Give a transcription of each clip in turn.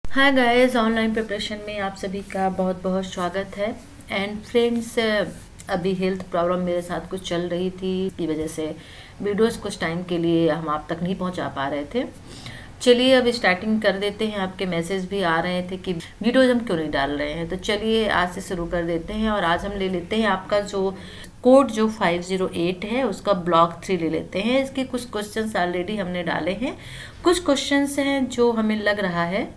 Hi guys, online preparation में आप सभी का बहुत बहुत स्वागत है। एंड फ्रेंड्स, अभी हेल्थ प्रॉब्लम मेरे साथ कुछ चल रही थी, की वजह से वीडियोस कुछ टाइम के लिए हम आप तक नहीं पहुंचा पा रहे थे। चलिए अब स्टार्टिंग कर देते हैं। आपके मैसेज भी आ रहे थे कि वीडियोज हम क्यों नहीं डाल रहे हैं, तो चलिए आज से शुरू कर देते हैं। और आज हम ले लेते हैं आपका जो कोड जो 508 है उसका ब्लॉक 3 ले लेते हैं। इसके कुछ क्वेश्चंस ऑलरेडी हमने डाले हैं, कुछ क्वेश्चंस हैं जो हमें लग रहा है,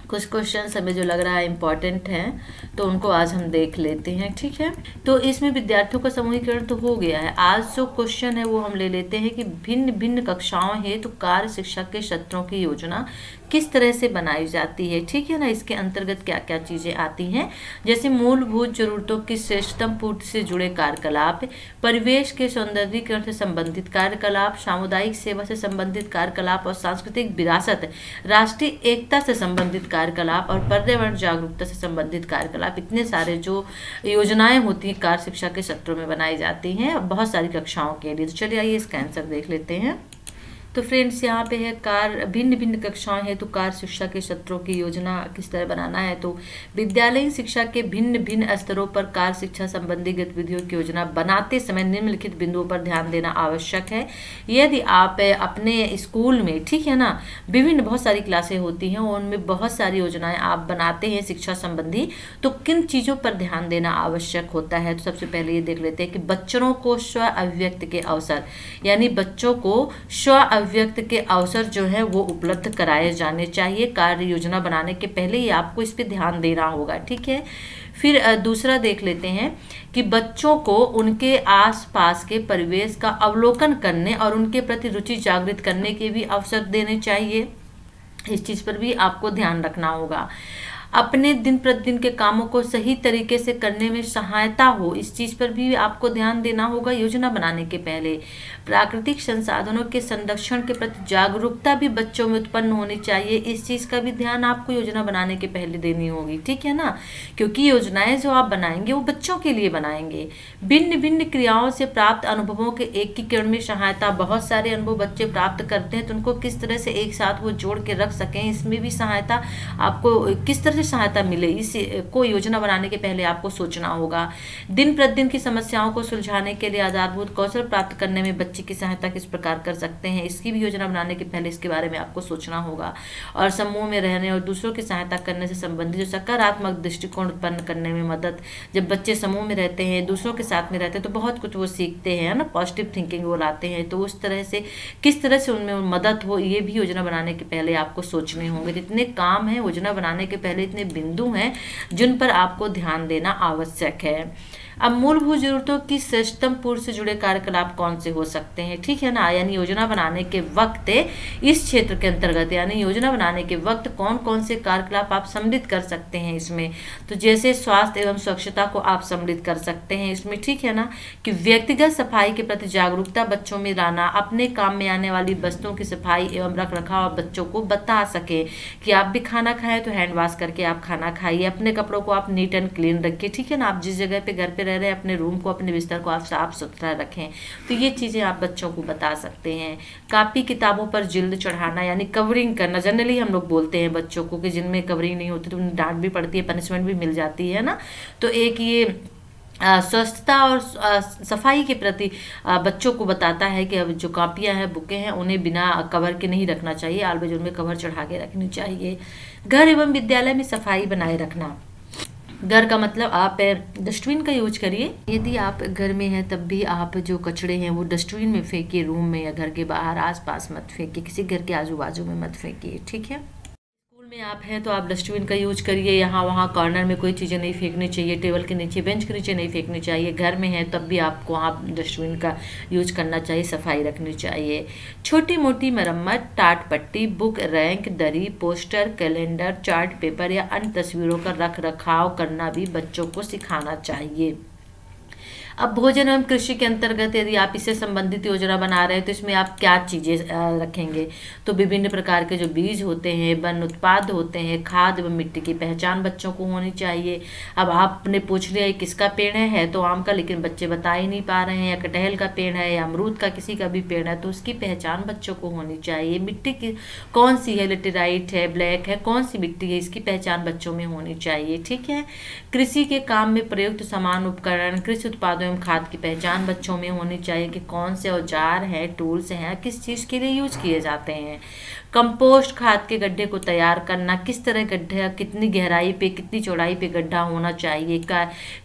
कुछ क्वेश्चंस हमें जो लग रहा है इम्पॉर्टेंट हैं, तो उनको आज हम देख लेते हैं। ठीक है, तो इसमें विद्यार्थियों का समूहीकरण तो हो गया है। आज जो क्वेश्चन है वो हम ले लेते हैं कि भिन्न भिन्न कक्षाओं हेतु कार्य शिक्षा के सत्रों की योजना किस तरह से बनाई जाती है। ठीक है ना, इसके अंतर्गत क्या क्या चीजें आती हैं, जैसे मूलभूत जरूरतों की श्रेष्ठतम पूर्ति से जुड़े कार्यकलाप, परिवेश के सौंदर्यीकरण से संबंधित कार्यकलाप, सामुदायिक सेवा से संबंधित कार्यकलाप और सांस्कृतिक विरासत, राष्ट्रीय एकता से संबंधित कार्यकलाप और पर्यावरण जागरूकता से संबंधित कार्यकलाप। इतने सारे जो योजनाएं होती हैं कार्य शिक्षा के सत्रों में बनाई जाती हैं बहुत सारी कक्षाओं के लिए। तो चलिए आइए इसका आंसर देख लेते हैं। तो फ्रेंड्स, यहाँ पे है भिन्न भिन्न कक्षाएं हैं तो कार्य शिक्षा के सत्रों की योजना किस तरह बनाना है। तो विद्यालयीन शिक्षा के भिन्न भिन्न स्तरों पर कार्य शिक्षा संबंधी गतिविधियों की योजना बनाते समय निम्नलिखित बिंदुओं पर ध्यान देना आवश्यक है। यदि आप अपने स्कूल में, ठीक है ना, विभिन्न बहुत सारी क्लासें होती हैं और उनमें बहुत सारी योजनाएं आप बनाते हैं शिक्षा संबंधी, तो किन चीज़ों पर ध्यान देना आवश्यक होता है। तो सबसे पहले ये देख लेते हैं कि बच्चों को स्व अभिव्यक्त के अवसर, यानी बच्चों को स्व व्यक्त के अवसर जो है वो उपलब्ध कराए जाने चाहिए। कार्य योजना बनाने के पहले ही आपको इस पे ध्यान देना होगा। ठीक है, फिर दूसरा देख लेते हैं कि बच्चों को उनके आसपास के परिवेश का अवलोकन करने और उनके प्रति रुचि जागृत करने के भी अवसर देने चाहिए। इस चीज़ पर भी आपको ध्यान रखना होगा। अपने दिन प्रतिदिन के कामों को सही तरीके से करने में सहायता हो, इस चीज़ पर भी आपको ध्यान देना होगा योजना बनाने के पहले। प्राकृतिक संसाधनों के संरक्षण के प्रति जागरूकता भी बच्चों में उत्पन्न होनी चाहिए, इस चीज़ का भी ध्यान आपको योजना बनाने के पहले देनी होगी। ठीक है ना, क्योंकि योजनाएं जो आप बनाएंगे वो बच्चों के लिए बनाएंगे। भिन्न भिन्न क्रियाओं से प्राप्त अनुभवों के एकीकरण में सहायता, बहुत सारे अनुभव बच्चे प्राप्त करते हैं तो उनको किस तरह से एक साथ वो जोड़ के रख सकें, इसमें भी सहायता आपको किस तरह से सहायता मिले, इस को योजना बनाने के पहले आपको सोचना होगा। दिन प्रतिदिन की समस्याओं को सुलझाने के लिए आधारभूत कौशल प्राप्त करने में बच्चे की सहायता किस प्रकार कर सकते हैं, इसकी भी योजना बनाने के पहले इसके बारे में आपको सोचना होगा। और समूह में रहने और दूसरों की सहायता करने से संबंधित जो सकारात्मक दृष्टिकोण उत्पन्न करने में मदद, जब बच्चे समूह में रहते हैं, दूसरों के साथ में रहते हैं तो बहुत कुछ वो सीखते हैं ना, पॉजिटिव थिंकिंग वो लाते हैं। तो उस तरह से किस तरह से उनमें मदद हो, ये भी योजना बनाने के पहले आपको सोचने होंगे। जितने काम है योजना बनाने के पहले, इतने बिंदु हैं जिन पर आपको ध्यान देना आवश्यक है। अब मूलभूत जरूरतों की श्रेष्ठतम पूर्ति से जुड़े कार्यकलाप कौन से हो सकते हैं, ठीक है ना, यानी योजना बनाने के वक्त इस क्षेत्र के अंतर्गत, यानी योजना बनाने के वक्त कौन कौन से कार्यकलाप आप सम्मिलित कर सकते हैं इसमें। तो जैसे स्वास्थ्य एवं स्वच्छता को आप सम्मिलित कर सकते हैं इसमें, ठीक है ना, कि व्यक्तिगत सफाई के प्रति जागरूकता बच्चों में लाना, अपने काम में आने वाली वस्तुओं की सफाई एवं रख रखाव बच्चों को बता सके कि आप भी खाना खाएं तो हैंड वॉश करके आप खाना खाइए, अपने कपड़ों को आप नीट एंड क्लीन रखिए। ठीक है ना, आप जिस जगह पे घर पे रह रहे हैं अपने रूम को, अपने बिस्तर को आप साफ सुथरा रखें। तो ये चीज़ें आप बच्चों को बता सकते हैं। कापी किताबों पर जिल्द चढ़ाना, यानी कवरिंग करना। जनरली हम लोग बोलते हैं बच्चों को कि जिनमें कवरिंग नहीं होती तो उन्हें डांट भी पड़ती है, पनिशमेंट भी मिल जाती है ना। तो एक ये स्वच्छता और सफाई के प्रति बच्चों को बताता है कि अब जो कापियां हैं, बुकें हैं, उन्हें बिना कवर के नहीं रखना चाहिए, ऑलवेज उनमें कवर चढ़ा के रखनी चाहिए। घर एवं विद्यालय में सफाई बनाए रखना। घर का मतलब आप डस्टबिन का यूज करिए। यदि आप घर में हैं तब भी आप जो कचड़े हैं वो डस्टबिन में फेंकिए, रूम में या घर के बाहर आसपास मत फेंकिए, किसी घर के आजू बाजू में मत फेंकिए। ठीक है, में आप हैं तो आप डस्टबिन का यूज करिए। यहाँ वहाँ कॉर्नर में कोई चीज़ें नहीं फेंकनी चाहिए, टेबल के नीचे, बेंच के नीचे नहीं फेंकनी चाहिए। घर में है तब भी आपको वहाँ डस्टबिन का यूज करना चाहिए, सफाई रखनी चाहिए। छोटी मोटी मरम्मत, टाट पट्टी, बुक रैंक, दरी, पोस्टर, कैलेंडर, चार्ट पेपर या अन्य तस्वीरों का रख रखाव करना भी बच्चों को सिखाना चाहिए। अब भोजन एवं कृषि के अंतर्गत यदि आप इससे संबंधित योजना बना रहे हैं तो इसमें आप क्या चीजें रखेंगे, तो विभिन्न प्रकार के जो बीज होते हैं, वन उत्पाद होते हैं, खाद एवं मिट्टी की पहचान बच्चों को होनी चाहिए। अब आपने पूछ लिया किसका पेड़ है तो आम का, लेकिन बच्चे बता ही नहीं पा रहे हैं, या कटहल का पेड़ है या अमरूद का, किसी का भी पेड़ है, तो उसकी पहचान बच्चों को होनी चाहिए। मिट्टी की कौन सी है, लेटेराइट है, ब्लैक है, कौन सी मिट्टी है, इसकी पहचान बच्चों में होनी चाहिए। ठीक है। कृषि के काम में प्रयुक्त सामान उपकरण, कृषि उत्पादों एवं खाद की पहचान बच्चों में होनी चाहिए कि कौन से औजार हैं, टूल्स हैं, किस चीज के लिए यूज किए जाते हैं। कंपोस्ट खाद के गड्ढे को तैयार करना, किस तरह गड्ढा, कितनी गहराई पे, कितनी चौड़ाई पे गड्ढा होना चाहिए।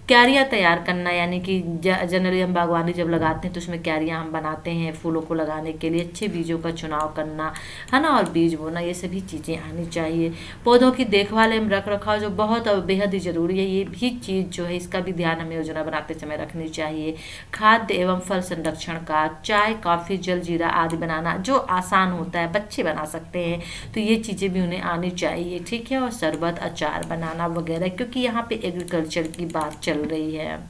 क्यारियां तैयार करना, यानी कि जनरली हम बागवानी जब लगाते हैं तो उसमें क्यारियां हम बनाते हैं फूलों को लगाने के लिए। अच्छे बीजों का चुनाव करना है ना, और बीज बोना, ये सभी चीज़ें आनी चाहिए। पौधों की देखभाल एवं रख रखाव जो बहुत बेहद ही जरूरी है, ये भी चीज़ जो है इसका भी ध्यान हमें योजना बनाते समय रखनी चाहिए। खाद्य एवं फल संरक्षण का, चाय, कॉफ़ी, जल जीरा आदि बनाना जो आसान होता है, बच्चे बना सकते हैं, तो ये चीज़ें भी उन्हें आनी चाहिए। ठीक है। और शरबत, अचार बनाना वगैरह, क्योंकि यहाँ पे एग्रीकल्चर की बात चल रही है।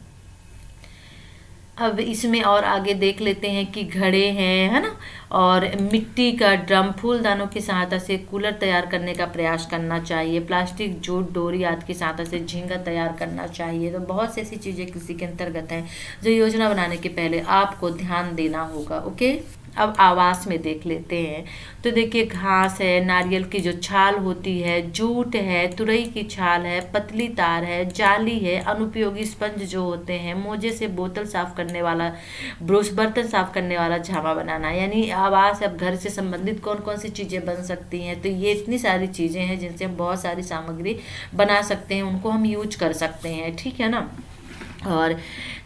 अब इसमें और आगे देख लेते हैं कि घड़े हैं, है ना, और मिट्टी का ड्रम, फूलदानों की सहायता से कूलर तैयार करने का प्रयास करना चाहिए। प्लास्टिक, जूट, डोरी आदि की सहायता से झींगा तैयार करना चाहिए। तो बहुत सी ऐसी चीज़ें कृषि के अंतर्गत हैं जो योजना बनाने के पहले आपको ध्यान देना होगा। ओके। अब आवास में देख लेते हैं, तो देखिए घास है, नारियल की जो छाल होती है, जूट है, तुरई की छाल है, पतली तार है, जाली है, अनुपयोगी स्पंज जो होते हैं, मोजे से बोतल साफ करने वाला ब्रश, बर्तन साफ करने वाला झामा बनाना। यानी आवास, अब घर से संबंधित कौन कौन सी चीज़ें बन सकती हैं, तो ये इतनी सारी चीज़ें हैं जिनसे हम बहुत सारी सामग्री बना सकते हैं, उनको हम यूज कर सकते हैं। ठीक है ना। और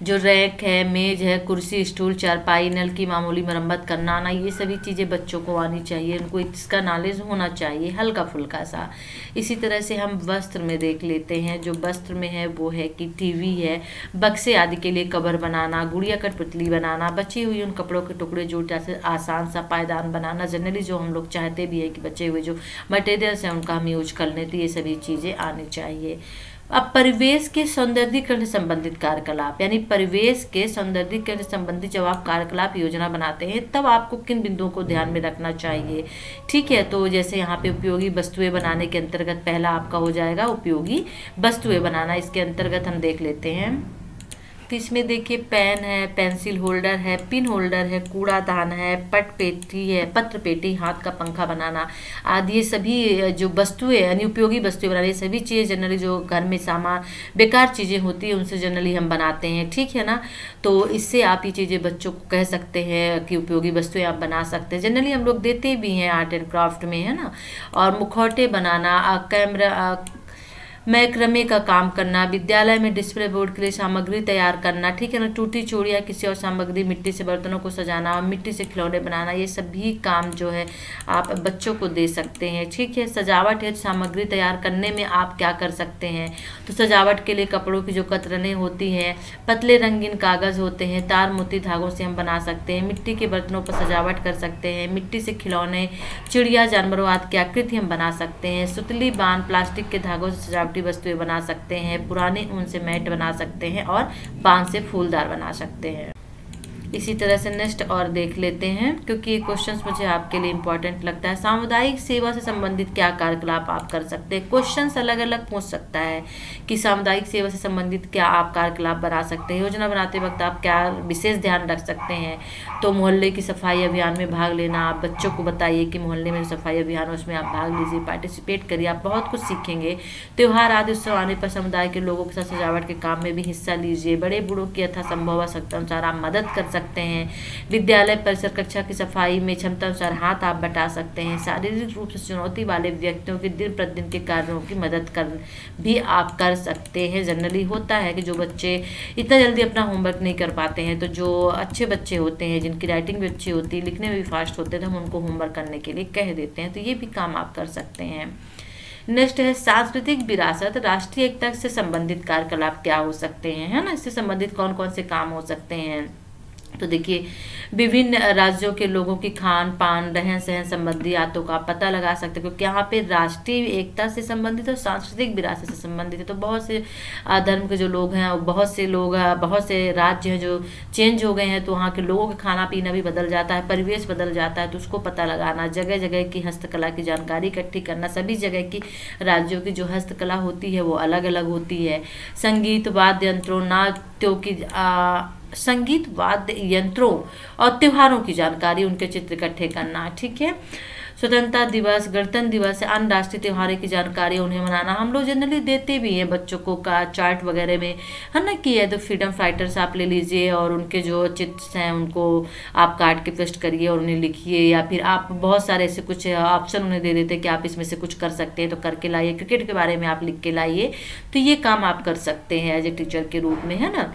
जो रैक है, मेज है, कुर्सी, स्टूल, चारपाई, नल की मामूली मरम्मत करना ना, ये सभी चीज़ें बच्चों को आनी चाहिए, उनको इसका नॉलेज होना चाहिए हल्का फुल्का सा। इसी तरह से हम वस्त्र में देख लेते हैं, जो वस्त्र में है वो है कि टीवी है, बक्से आदि के लिए कवर बनाना, गुड़िया कठपुतली बनाना, बची हुई उन कपड़ों के टुकड़े जोड़ जैसे आसान सा पायदान बनाना। जनरली जो हम लोग चाहते भी है कि बचे हुए जो मटेरियल्स हैं उनका हम यूज कर लें, तो ये सभी चीज़ें आनी चाहिए। अब परिवेश के सौंदर्यीकरण से संबंधित कार्यकलाप, यानी परिवेश के सौंदर्यीकरण से संबंधित जब आप कार्यकलाप योजना बनाते हैं तब आपको किन बिंदुओं को ध्यान में रखना चाहिए। ठीक है। तो जैसे यहाँ पे उपयोगी वस्तुएं बनाने के अंतर्गत पहला आपका हो जाएगा उपयोगी वस्तुएं बनाना। इसके अंतर्गत हम देख लेते हैं, तो इसमें देखिए पेन है, पेंसिल होल्डर है, पिन होल्डर है, कूड़ादान है, पट पेटी है, पत्र पेटी, हाथ का पंखा बनाना आदि, ये सभी जो वस्तुएं यानी उपयोगी वस्तुएं बनाना, ये सभी चीज़ें जनरली जो घर में सामान बेकार चीज़ें होती हैं उनसे जनरली हम बनाते हैं। ठीक है ना। तो इससे आप ये चीज़ें बच्चों को कह सकते हैं कि उपयोगी वस्तुएं आप बना सकते हैं। जनरली हम लोग देते भी हैं आर्ट एंड क्राफ्ट में, है ना। और मुखौटे बनाना, कैमरा, मैक्रमे का काम करना, विद्यालय में डिस्प्ले बोर्ड के लिए सामग्री तैयार करना। ठीक है ना। टूटी चूड़ियाँ, किसी और सामग्री, मिट्टी से बर्तनों को सजाना, मिट्टी से खिलौने बनाना, ये सभी काम जो है आप बच्चों को दे सकते हैं। ठीक है। सजावट है, सामग्री तैयार करने में आप क्या कर सकते हैं, तो सजावट के लिए कपड़ों की जो कतरनें होती हैं, पतले रंगीन कागज़ होते हैं, तार मोती धागों से हम बना सकते हैं। मिट्टी के बर्तनों पर सजावट कर सकते हैं। मिट्टी से खिलौने, चिड़िया, जानवरों आदि की आकृति हम बना सकते हैं। सुतली, बांध, प्लास्टिक के धागों से सजावट वस्तुएं बना सकते हैं। पुराने ऊन से मैट बना सकते हैं और बांस से फूलदार बना सकते हैं। इसी तरह से नेक्स्ट और देख लेते हैं, क्योंकि ये क्वेश्चंस मुझे आपके लिए इंपॉर्टेंट लगता है। सामुदायिक सेवा से संबंधित क्या कार्यकलाप आप कर सकते हैं। क्वेश्चंस अलग अलग पूछ सकता है कि सामुदायिक सेवा से संबंधित क्या आप कार्यकलाप बना सकते हैं। योजना बनाते वक्त आप क्या विशेष ध्यान रख सकते हैं, तो मोहल्ले की सफाई अभियान में भाग लेना। आप बच्चों को बताइए कि मोहल्ले में सफाई अभियान उसमें आप भाग लीजिए, पार्टिसिपेट करिए, आप बहुत कुछ सीखेंगे। त्यौहार आदि उत्सव आने पर समुदाय के लोगों के साथ सजावट के काम में भी हिस्सा लीजिए। बड़े बूढ़ों की यथासंभव आवश्यकता अनुसार आप मदद कर सकते हैं। विद्यालय परिसर कक्षा की सफाई में क्षमता अनुसार हाथ आप बटा सकते हैं। शारीरिक रूप से चुनौती वाले व्यक्तियों के दिन प्रतिदिन के कार्यों की मदद कर भी आप कर सकते हैं। जनरली होता है कि जो बच्चे इतना जल्दी अपना होमवर्क नहीं कर पाते हैं, तो जो अच्छे बच्चे होते हैं जिनकी राइटिंग भी अच्छी होती है, लिखने में भी फास्ट होते हैं, तो हम उनको होमवर्क करने के लिए कह देते हैं। तो ये भी काम आप कर सकते हैं। नेक्स्ट है सांस्कृतिक विरासत, राष्ट्रीय एकता से संबंधित कार्यकलाप क्या हो सकते हैं, है ना। इससे संबंधित कौन कौन से काम हो सकते हैं। तो देखिए, विभिन्न राज्यों के लोगों की खान पान, रहन सहन संबंधी बातों का आप पता लगा सकते हैं, क्योंकि यहाँ पे राष्ट्रीय एकता से संबंधित और सांस्कृतिक विरासत से संबंधित है। तो बहुत से धर्म के जो लोग हैं और बहुत से राज्य हैं जो चेंज हो गए हैं, तो वहाँ के लोगों का खाना पीना भी बदल जाता है, परिवेश बदल जाता है। तो उसको पता लगाना, जगह जगह की हस्तकला की जानकारी इकट्ठी करना, सभी जगह की राज्यों की जो हस्तकला होती है वो अलग अलग होती है। संगीत, वाद्य यंत्रों, नाट्यों की संगीत, वाद्य यंत्रों और त्योहारों की जानकारी, उनके चित्र इकट्ठे करना। ठीक है, स्वतंत्रता दिवस, गणतंत्र दिवस, अन्य राष्ट्रीय त्योहारों की जानकारी उन्हें मनाना। हम लोग जनरली देते भी हैं बच्चों को का चार्ट वगैरह में, है ना, कि है तो फ्रीडम फाइटर्स आप ले लीजिए और उनके जो चित्र हैं उनको आप काट के पेस्ट करिए और उन्हें लिखिए, या फिर आप बहुत सारे ऐसे कुछ ऑप्शन उन्हें दे देते हैं कि आप इसमें से कुछ कर सकते हैं तो करके लाइए। क्रिकेट के बारे में आप लिख के लाइए, तो ये काम आप कर सकते हैं एज ए टीचर के रूप में, है ना।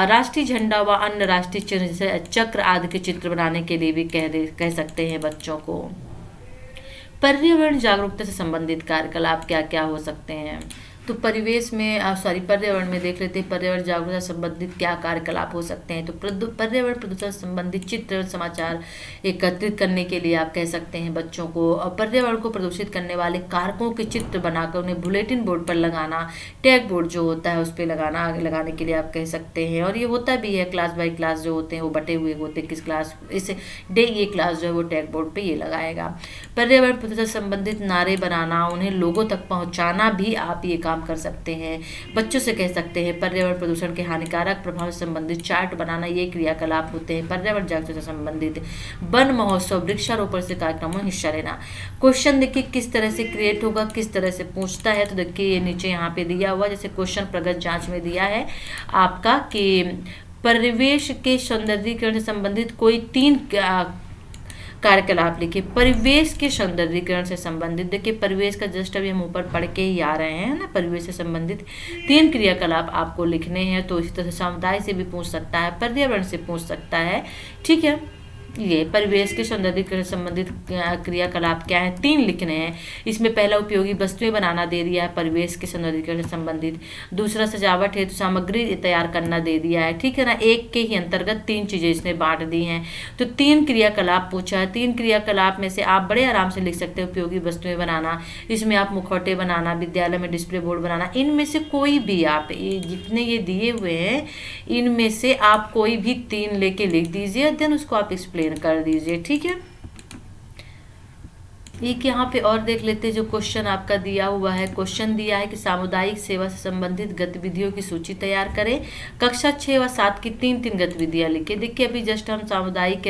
राष्ट्रीय झंडा व अन्य राष्ट्रीय चिन्ह जैसे चक्र आदि के चित्र बनाने के लिए भी कह सकते हैं बच्चों को। पर्यावरण जागरूकता से संबंधित कार्यकलाप क्या क्या हो सकते हैं? तो पर्यावरण में देख लेते हैं पर्यावरण जागरूकता से संबंधित क्या कार्यकलाप हो सकते हैं। तो पर्यावरण प्रदूषण से संबंधित चित्र समाचार एकत्रित करने के लिए आप कह सकते हैं बच्चों को। और पर्यावरण को प्रदूषित करने वाले कारकों के चित्र बनाकर उन्हें बुलेटिन बोर्ड पर लगाना, टैग बोर्ड जो होता है उस पर लगाने के लिए आप कह सकते हैं। और ये होता भी है, क्लास बाई क्लास जो होते हैं वो बटे हुए होते हैं, किस क्लास इस डे ये क्लास जो है वो टैग बोर्ड पर ये लगाएगा। पर्यावरण प्रदूषण से संबंधित नारे बनाना, उन्हें लोगों तक पहुँचाना भी आप ये कर सकते हैं। बच्चों से कह सकते हैं पर्यावरण प्रदूषण के हानिकारक प्रभाव से संबंधित चार्ट बनाना, ये क्रियाकलाप होते हैं। पर्यावरण जागरूकता से संबंधित वन महोत्सव, वृक्षारोपण से कार्यक्रमों में हिस्सा लेना। क्वेश्चन देखिए किस तरह से क्रिएट होगा, किस तरह से पूछता है। तो देखिए ये नीचे यहाँ पे दिया हुआ, जैसे क्वेश्चन प्रगत जांच में दिया है आपका कि परिवेश के सौंदर्यीकरण से संबंधित कोई 3 कार्यकलाप लिखिए। परिवेश के सौंदर्यीकरण से संबंधित, देखिए परिवेश का जस्ट अभी हम ऊपर पढ़ के ही आ रहे हैं ना, परिवेश से संबंधित 3 क्रियाकलाप आपको लिखने हैं। तो इसी तरह से समुदाय से भी पूछ सकता है, पर्यावरण से पूछ सकता है। ठीक है, ये परिवेश के सौंदर्यीकरण से संबंधित क्रियाकलाप क्या है, 3 लिखने हैं। इसमें पहला उपयोगी वस्तुएं बनाना दे दिया है, परिवेश के सौंदर्यीकरण से संबंधित। दूसरा सजावट हेतु सामग्री तैयार करना दे दिया है। ठीक है ना, एक के ही अंतर्गत 3 चीजें इसने बांट दी हैं। तो 3 क्रियाकलाप पूछा है। 3 क्रियाकलाप में से आप बड़े आराम से लिख सकते हैं उपयोगी वस्तुएं बनाना, इसमें आप मुखौटे बनाना, विद्यालय में डिस्प्ले बोर्ड बनाना। इनमें से कोई भी आप जितने ये दिए हुए हैं इनमें से आप कोई भी 3 लेके लिख दीजिए, देन उसको आप एक्सप्लेन कर दीजिए। ठीक है, एक यहाँ पे और देख लेते हैं जो क्वेश्चन आपका दिया हुआ है। क्वेश्चन दिया है कि सामुदायिक सेवा से संबंधित गतिविधियों की सूची तैयार करें। कक्षा 6 व 7 की 3 गतिविधियां लिखिए। देखिए अभी जस्ट हम सामुदायिक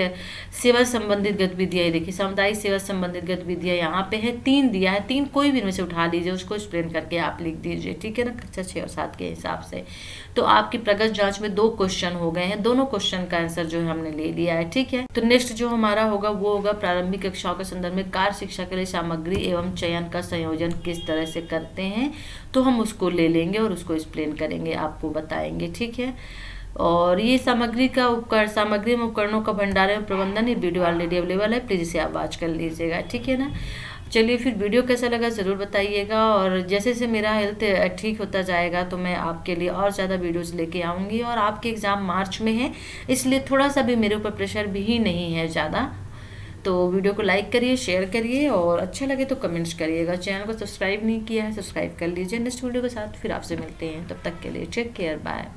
सेवा से संबंधित गतिविधियां देखिए, सामुदायिक सेवा से संबंधित गतिविधियां यहाँ पे है, 3 दिया है। 3 कोई भी इनमें से उठा लीजिए, उसको एक्सप्लेन करके आप लिख दीजिए। ठीक है ना, कक्षा 6 और 7 के हिसाब से। तो आपकी प्रगत जांच में 2 क्वेश्चन हो गए हैं, दोनों क्वेश्चन का आंसर जो है हमने ले लिया है। ठीक है, तो नेक्स्ट जो हमारा होगा वो होगा प्रारंभिक कक्षाओं के संदर्भ में कार्य शिक्षा के लिए सामग्री एवं चयन का संयोजन किस तरह से करते हैं। तो हम उसको ले लेंगे और उसको एक्सप्लेन करेंगे, आपको बताएंगे। ठीक है, और ये सामग्री में उपकरणों का भंडारण एवं प्रबंधन, ये वीडियो ऑलरेडी अवेलेबल है, प्लीज इसे आप वॉच कर लीजिएगा। ठीक है ना, चलिए फिर वीडियो कैसा लगा ज़रूर बताइएगा। और जैसे जैसे मेरा हेल्थ ठीक होता जाएगा तो मैं आपके लिए और ज़्यादा वीडियोस लेके आऊँगी। और आपके एग्ज़ाम मार्च में है, इसलिए थोड़ा सा भी मेरे ऊपर प्रेशर भी नहीं है ज़्यादा। तो वीडियो को लाइक करिए, शेयर करिए और अच्छा लगे तो कमेंट्स करिएगा। चैनल को सब्सक्राइब नहीं किया है, सब्सक्राइब कर लीजिए। नेक्स्ट वीडियो के साथ फिर आपसे मिलते हैं, तब तक के लिए टेक केयर, बाय।